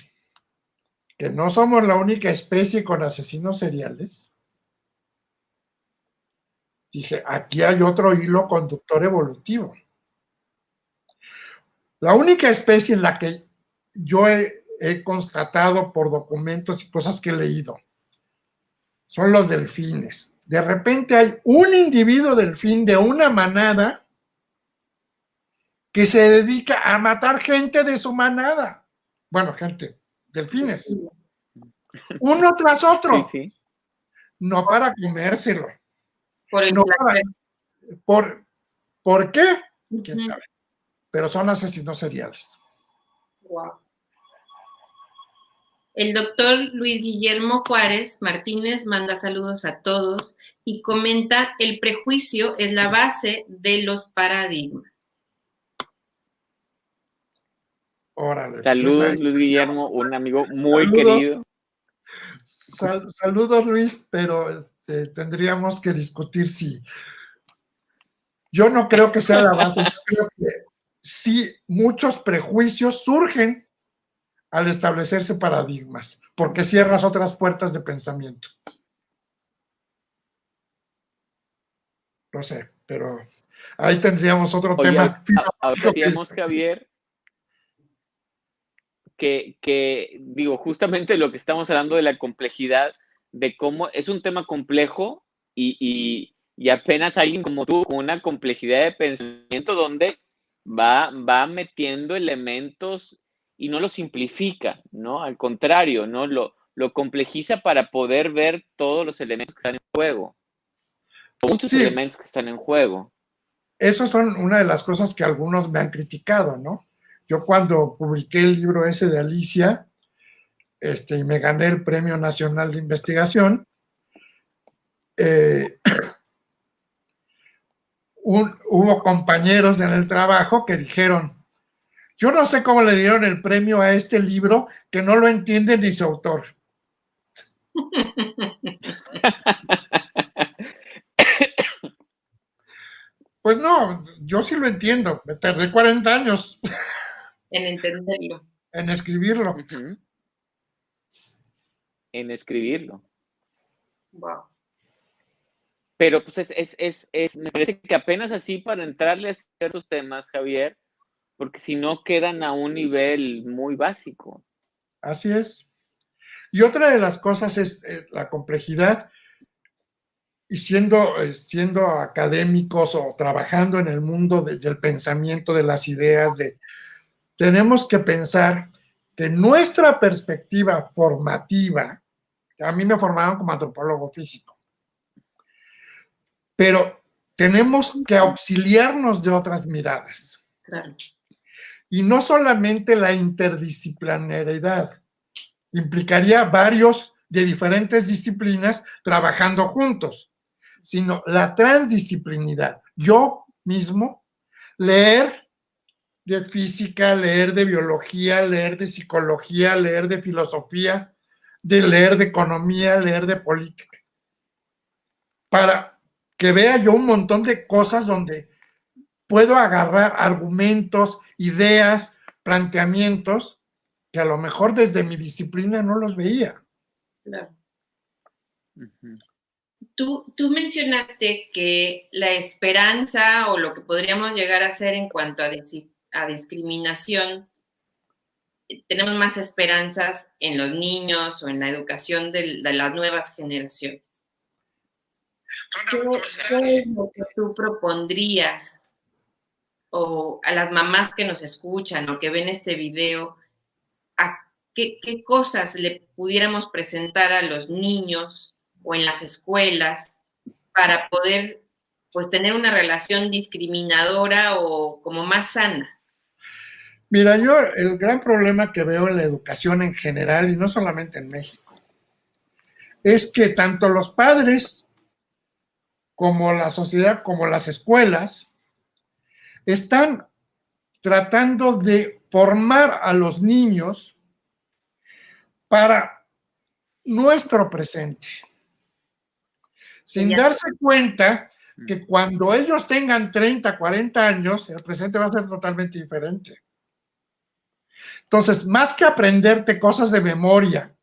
que no somos la única especie con asesinos seriales, dije, aquí hay otro hilo conductor evolutivo. La única especie en la que yo he constatado por documentos y cosas que he leído son los delfines. De repente hay un individuo delfín de una manada que se dedica a matar gente de su manada. Bueno, gente, delfines. Uno tras otro. Sí. No para comérselo. Por el no placer. ¿Por qué? ¿Quién sabe? Pero son asesinos seriales. Wow. El doctor Luis Guillermo Juárez Martínez manda saludos a todos y comenta: el prejuicio es la base de los paradigmas. Órale. Saludos, Luis Guillermo, un amigo muy querido. Saludos, Luis, pero tendríamos que discutir si... Yo no creo que sea la base, yo creo que sí, muchos prejuicios surgen al establecerse paradigmas, porque cierras otras puertas de pensamiento. No sé, pero ahí tendríamos otro tema. Ahora decíamos, Javier, que digo, justamente lo que estamos hablando de la complejidad, de cómo es un tema complejo y apenas alguien como tú, con una complejidad de pensamiento donde va metiendo elementos y no lo simplifica, ¿no? Al contrario, ¿no? Lo complejiza para poder ver todos los elementos que están en juego. Muchos elementos que están en juego. Esas son una de las cosas que algunos me han criticado, ¿no? Yo cuando publiqué el libro ese de Alicia, y me gané el Premio Nacional de Investigación, hubo compañeros en el trabajo que dijeron, yo no sé cómo le dieron el premio a este libro que no lo entiende ni su autor. Pues no, yo sí lo entiendo, me tardé 40 años en entenderlo, en escribirlo. En escribirlo. Wow. Pero pues me parece que apenas así para entrarle a ciertos temas, Javier, porque si no quedan a un nivel muy básico. Así es. Y otra de las cosas es la complejidad, y siendo académicos o trabajando en el mundo del pensamiento, de las ideas, tenemos que pensar que nuestra perspectiva formativa, a mí me formaron como antropólogo físico, pero tenemos que auxiliarnos de otras miradas. Claro. Y no solamente la interdisciplinariedad, implicaría varios de diferentes disciplinas trabajando juntos, sino la transdisciplinidad. Yo mismo, leer de física, leer de biología, leer de psicología, leer de filosofía, leer de economía, leer de política, para que vea yo un montón de cosas donde puedo agarrar argumentos, ideas, planteamientos que a lo mejor desde mi disciplina no los veía. Claro. Tú mencionaste que la esperanza o lo que podríamos llegar a hacer en cuanto a discriminación, tenemos más esperanzas en los niños o en la educación de las nuevas generaciones. ¿Qué es lo que tú propondrías o a las mamás que nos escuchan o que ven este video qué cosas le pudiéramos presentar a los niños o en las escuelas para poder, pues, tener una relación discriminadora o como más sana. Mira, yo el gran problema que veo en la educación en general, y no solamente en México, es que tanto los padres como la sociedad, como las escuelas, están tratando de formar a los niños para nuestro presente, sin darse cuenta que cuando ellos tengan 30, 40 años, el presente va a ser totalmente diferente. Entonces, más que aprenderte cosas de memoria,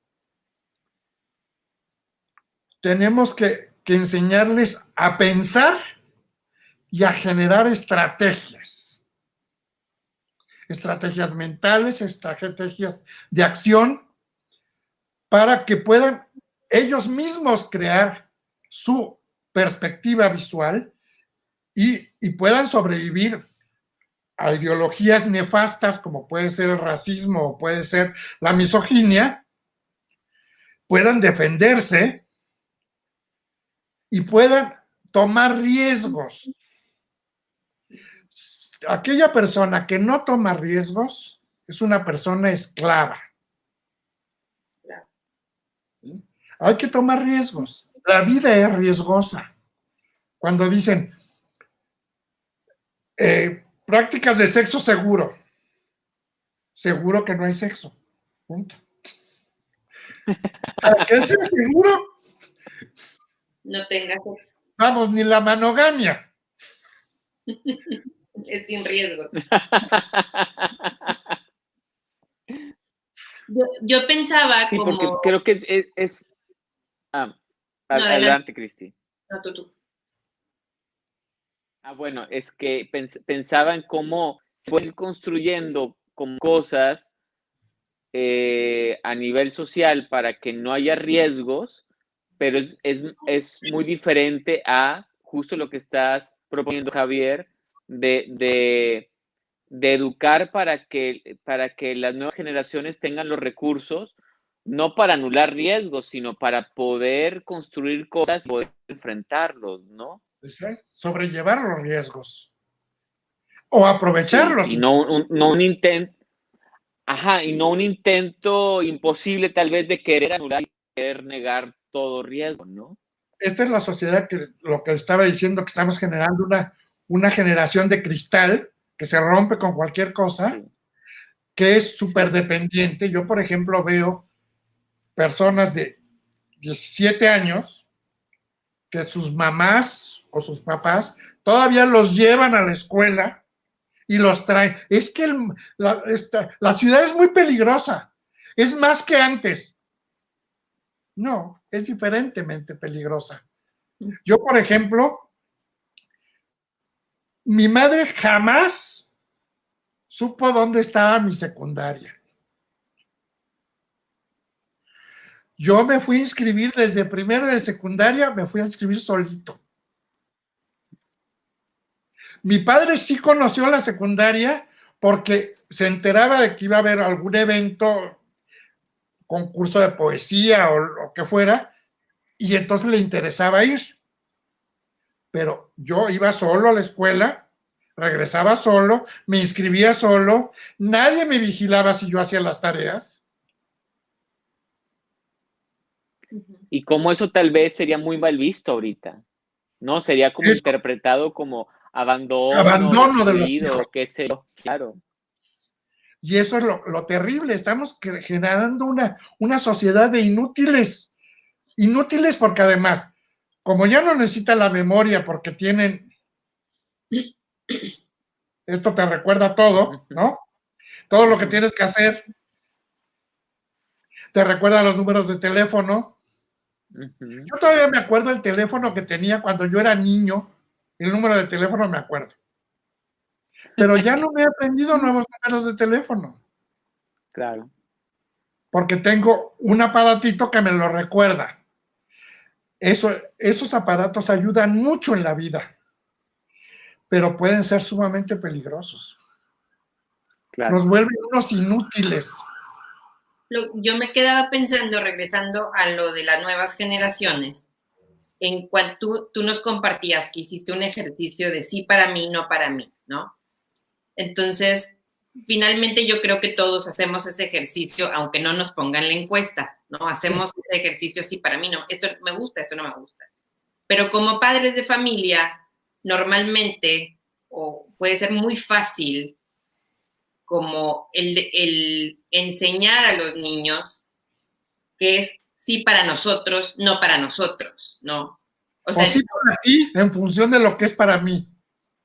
tenemos que enseñarles a pensar y a generar estrategias mentales, estrategias de acción, para que puedan ellos mismos crear su perspectiva visual y puedan sobrevivir a ideologías nefastas como puede ser el racismo o puede ser la misoginia, puedan defenderse y puedan tomar riesgos. Aquella persona que no toma riesgos es una persona esclava. ¿Sí? Hay que tomar riesgos. La vida es riesgosa. Cuando dicen prácticas de sexo seguro, seguro que no hay sexo. Punto. ¿Para qué ser seguro? No tengas sexo. Vamos, ni la monogamia. Es sin riesgos. Yo pensaba sí, como... porque creo que es... no, adelante, Cristi. No, tú. Bueno, es que pensaba en cómo se pueden ir construyendo como cosas a nivel social para que no haya riesgos, pero es muy diferente a justo lo que estás proponiendo, Javier, de educar para que las nuevas generaciones tengan los recursos, no para anular riesgos, sino para poder construir cosas y poder enfrentarlos, ¿no? Sobrellevar los riesgos. O aprovecharlos. Sí, y no un intento. Ajá, y no un intento imposible tal vez de querer anular y querer negar todo riesgo, ¿no? Esta es la sociedad que lo que estaba diciendo, que estamos generando una generación de cristal que se rompe con cualquier cosa, sí, que es súper dependiente. Yo, por ejemplo, veo personas de 17 años que sus mamás o sus papás todavía los llevan a la escuela y los traen. Es que la ciudad es muy peligrosa, es más que antes. No, es diferentemente peligrosa. Yo, por ejemplo, mi madre jamás supo dónde estaba mi secundaria. Yo me fui a inscribir desde primero de secundaria, me fui a inscribir solito. Mi padre sí conoció la secundaria porque se enteraba de que iba a haber algún evento, concurso de poesía o lo que fuera, y entonces le interesaba ir. Pero yo iba solo a la escuela, regresaba solo, me inscribía solo, nadie me vigilaba si yo hacía las tareas. Y como eso tal vez sería muy mal visto ahorita, ¿no? Sería como interpretado como abandono de los hijos. Qué sé yo, claro. Y eso es lo terrible, estamos generando una sociedad de inútiles porque además, como ya no necesitan la memoria porque tienen, esto te recuerda todo, ¿no? Todo lo que tienes que hacer, te recuerda los números de teléfono. Yo todavía me acuerdo el teléfono que tenía cuando yo era niño, el número de teléfono me acuerdo. Pero ya no me he aprendido nuevos números de teléfono. Claro. Porque tengo un aparatito que me lo recuerda. Esos aparatos ayudan mucho en la vida, pero pueden ser sumamente peligrosos. Claro. Nos vuelven unos inútiles. Yo me quedaba pensando, regresando a lo de las nuevas generaciones, en cuanto tú nos compartías que hiciste un ejercicio de sí para mí, no para mí, ¿no? Entonces, finalmente yo creo que todos hacemos ese ejercicio, aunque no nos pongan la encuesta, ¿no? Hacemos ese ejercicio sí para mí, no, esto me gusta, esto no me gusta. Pero como padres de familia, normalmente, o puede ser muy fácil, como el enseñar a los niños que es sí para nosotros, no para nosotros, ¿no? O sea, sí para ti en función de lo que es para mí.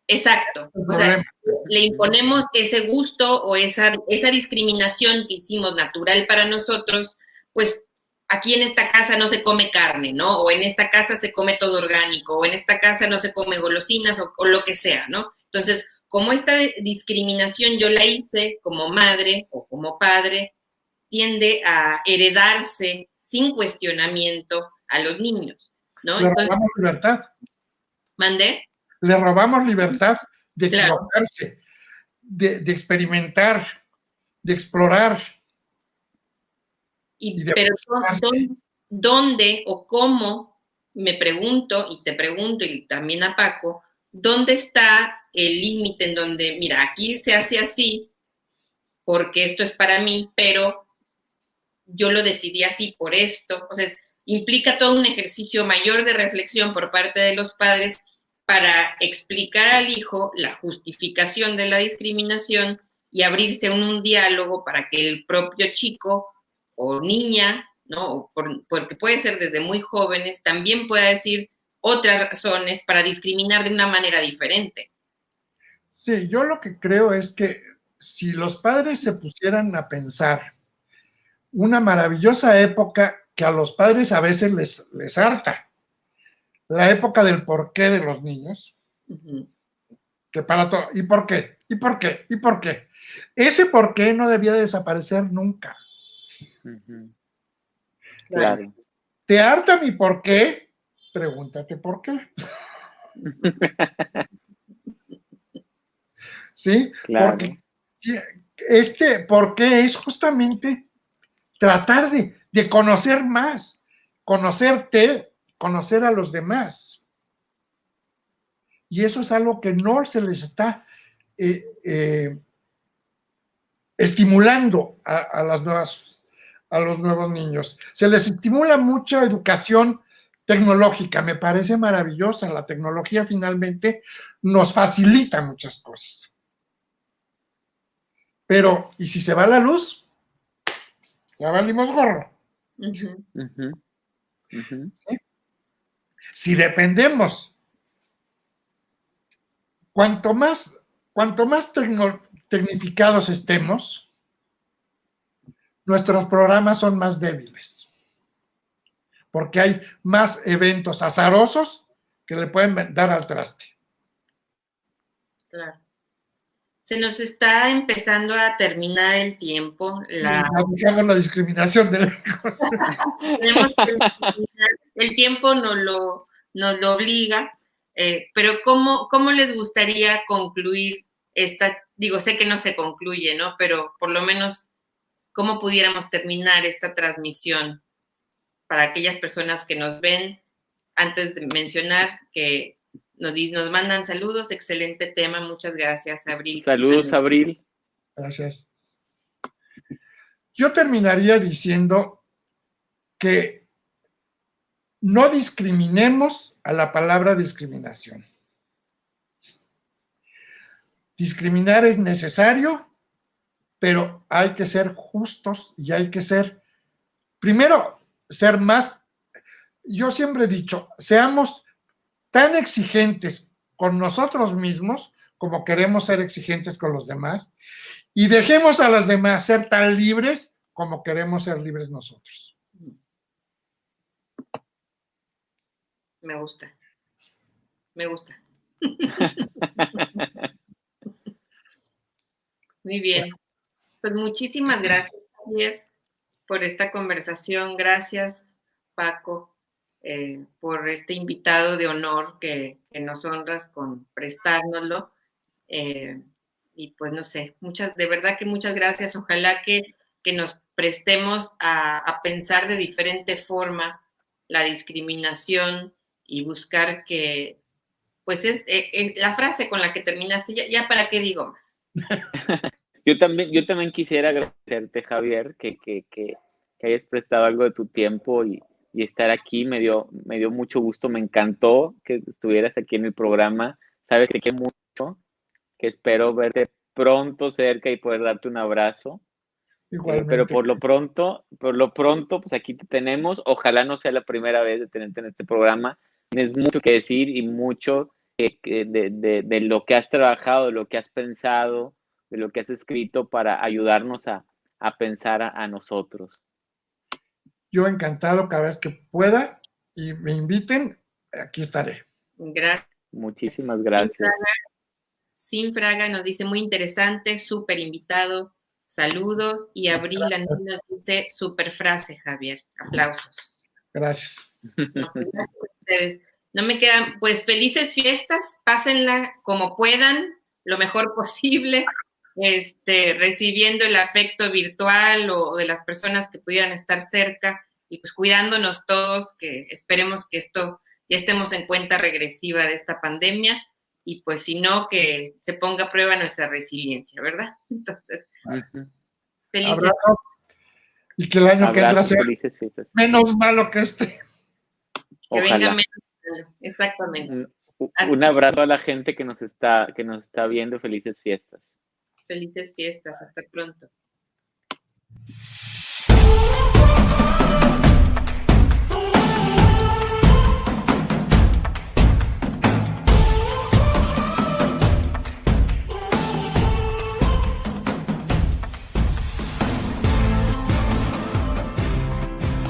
exacto. O sea, le imponemos ese gusto o esa discriminación que hicimos natural para nosotros, pues aquí en esta casa no se come carne, ¿no? O en esta casa se come todo orgánico, o en esta casa no se come golosinas o lo que sea, ¿no? Entonces, como esta discriminación yo la hice como madre o como padre, tiende a heredarse sin cuestionamiento a los niños, ¿no? Le Entonces, robamos libertad. ¿mandé? Le robamos libertad de Claro. equivocarse, de experimentar, de explorar. Pero ¿dónde o cómo? Me pregunto, y te pregunto, y también a Paco, ¿dónde está el límite en donde, mira, aquí se hace así, porque esto es para mí, pero yo lo decidí así por esto? O sea, implica todo un ejercicio mayor de reflexión por parte de los padres para explicar al hijo la justificación de la discriminación y abrirse en un diálogo para que el propio chico o niña, ¿no? Porque puede ser desde muy jóvenes, también pueda decir otras razones para discriminar de una manera diferente. Sí, yo lo que creo es que si los padres se pusieran a pensar una maravillosa época que a los padres a veces les harta, la época del porqué de los niños, que para todo, ¿y por qué? ¿Y por qué? ¿Y por qué? Ese por qué no debía de desaparecer nunca. Claro. ¿Te harta mi por qué? Pregúntate por qué. ¿Sí? Claro. Porque este por qué es justamente tratar de conocer más, conocerte, conocer a los demás. Y eso es algo que no se les está estimulando a los nuevos niños. Se les estimula mucha educación tecnológica, me parece maravillosa. La tecnología finalmente nos facilita muchas cosas. Pero, ¿y si se va la luz? Ya valimos gorro. ¿Sí? Si dependemos, cuanto más tecnificados estemos, nuestros programas son más débiles. Porque hay más eventos azarosos que le pueden dar al traste. Claro. Se nos está empezando a terminar el tiempo. Buscamos la discriminación de lejos. El tiempo nos lo obliga, pero ¿cómo les gustaría concluir esta? Digo, sé que no se concluye, ¿no? Pero por lo menos, ¿cómo pudiéramos terminar esta transmisión para aquellas personas que nos ven? Antes de mencionar que nos mandan saludos, excelente tema, muchas gracias, Abril. Saludos, Abril. Gracias. Yo terminaría diciendo que no discriminemos a la palabra discriminación. Discriminar es necesario, pero hay que ser justos y hay que ser, primero, ser más, yo siempre he dicho, seamos tan exigentes con nosotros mismos como queremos ser exigentes con los demás y dejemos a los demás ser tan libres como queremos ser libres nosotros. Me gusta. Me gusta. Muy bien. Pues muchísimas gracias, Javier, por esta conversación. Gracias, Paco, por este invitado de honor que nos honras con prestárnoslo. Y pues no sé, de verdad que muchas gracias. Ojalá que nos prestemos a pensar de diferente forma la discriminación y buscar que, pues es la frase con la que terminaste, ya para qué digo más. Yo también quisiera agradecerte, Javier, que hayas prestado algo de tu tiempo y estar aquí. Me dio mucho gusto, me encantó que estuvieras aquí en el programa. Sabes que te quiero mucho, que espero verte pronto cerca y poder darte un abrazo. Igualmente. Pero por lo pronto, pues aquí te tenemos. Ojalá no sea la primera vez de tenerte en este programa. Tienes mucho que decir y mucho de lo que has trabajado, de lo que has pensado, de lo que has escrito para ayudarnos a pensar a nosotros. Yo encantado cada vez que pueda y me inviten, aquí estaré. Gracias. Muchísimas gracias. Sin Fraga nos dice muy interesante, súper invitado, saludos. Y Abril nos dice súper frase, Javier, aplausos. Gracias. No, pues, gracias a ustedes. No me quedan, pues felices fiestas, pásenla como puedan, lo mejor posible, recibiendo el afecto virtual o de las personas que pudieran estar cerca y pues cuidándonos todos, que esperemos que esto ya estemos en cuenta regresiva de esta pandemia y pues si no, que se ponga a prueba nuestra resiliencia, ¿verdad? Entonces, felices. Abrazo, y que el año que entra sea menos malo que este. Que venga menos malo, exactamente. Un abrazo a la gente que nos está viendo. Felices fiestas. Felices fiestas. Hasta pronto.